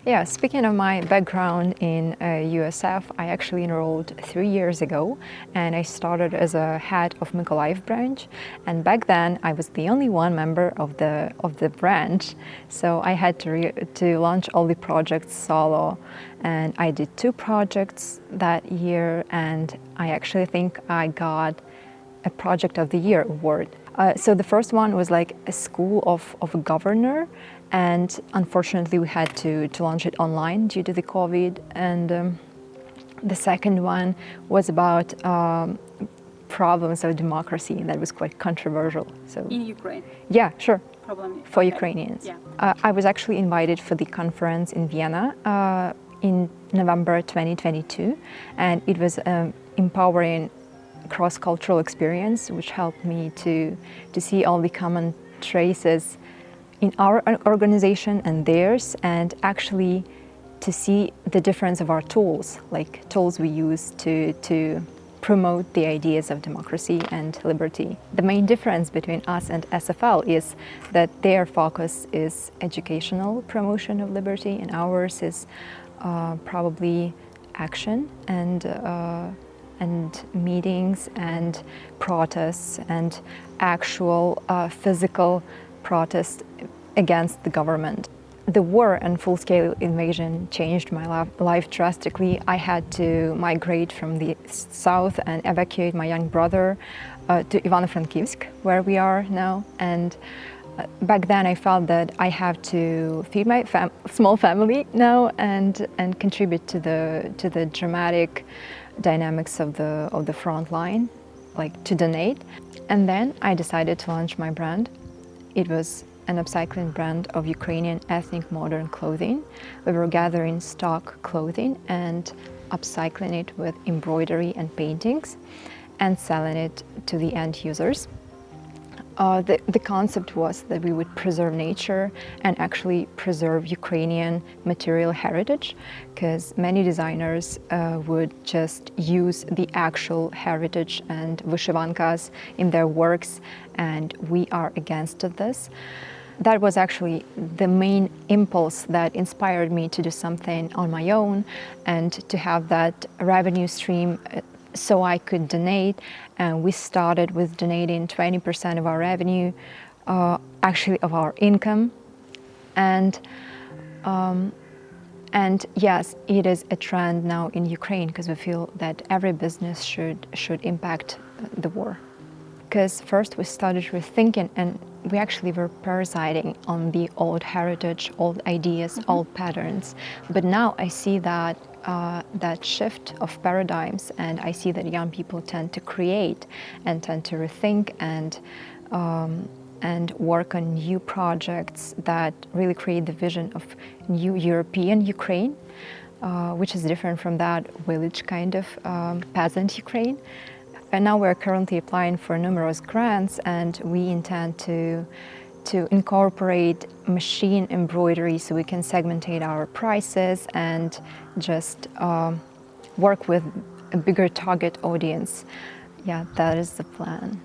Yeah, speaking of my background in USF, I actually enrolled 3 years ago, and I started as a head of Mykolaiv branch. And back then, I was the only one member of the branch, so I had to launch all the projects solo. And I did 2 projects that year, and I actually think I got a Project of the Year award. So the first one was like a school of a governor, and unfortunately we had to launch it online due to the COVID. And the second one was about problems of democracy that was quite controversial. So in Ukraine? Yeah, sure. Problem For okay. Ukrainians. Yeah. I was actually invited for the conference in Vienna in November 2022, and it was empowering cross-cultural experience, which helped me to see all the common traces in our organization and theirs, and actually to see the difference of our tools, like tools we use to promote the ideas of democracy and liberty. The main difference between us and SFL is that their focus is educational promotion of liberty, and ours is probably action and meetings and protests and actual physical protests against the government. The war and full-scale invasion changed my life drastically. I had to migrate from the south and evacuate my young brother to Ivano-Frankivsk, where we are now. And back then I felt that I have to feed my small family now and contribute to the dramatic dynamics of the front line, like to donate. And then I decided to launch my brand. It was an upcycling brand of Ukrainian ethnic modern clothing. We were gathering stock clothing and upcycling it with embroidery and paintings and selling it to the end users. The concept was that we would preserve nature and actually preserve Ukrainian material heritage, because many designers would just use the actual heritage and vyshyvankas in their works, and we are against this. That was actually the main impulse that inspired me to do something on my own and to have that revenue stream so I could donate. And we started with donating 20% of our revenue, actually of our income. And yes, it is a trend now in Ukraine, because we feel that every business should impact the war. Because first we started rethinking, and we actually were parasiting on the old heritage, old ideas, old patterns. But now I see that that shift of paradigms, and I see that young people tend to create and tend to rethink and work on new projects that really create the vision of new European Ukraine, which is different from that village kind of peasant Ukraine. And now we're currently applying for numerous grants, and we intend to incorporate machine embroidery so we can segmentate our prices and just work with a bigger target audience. Yeah, that is the plan.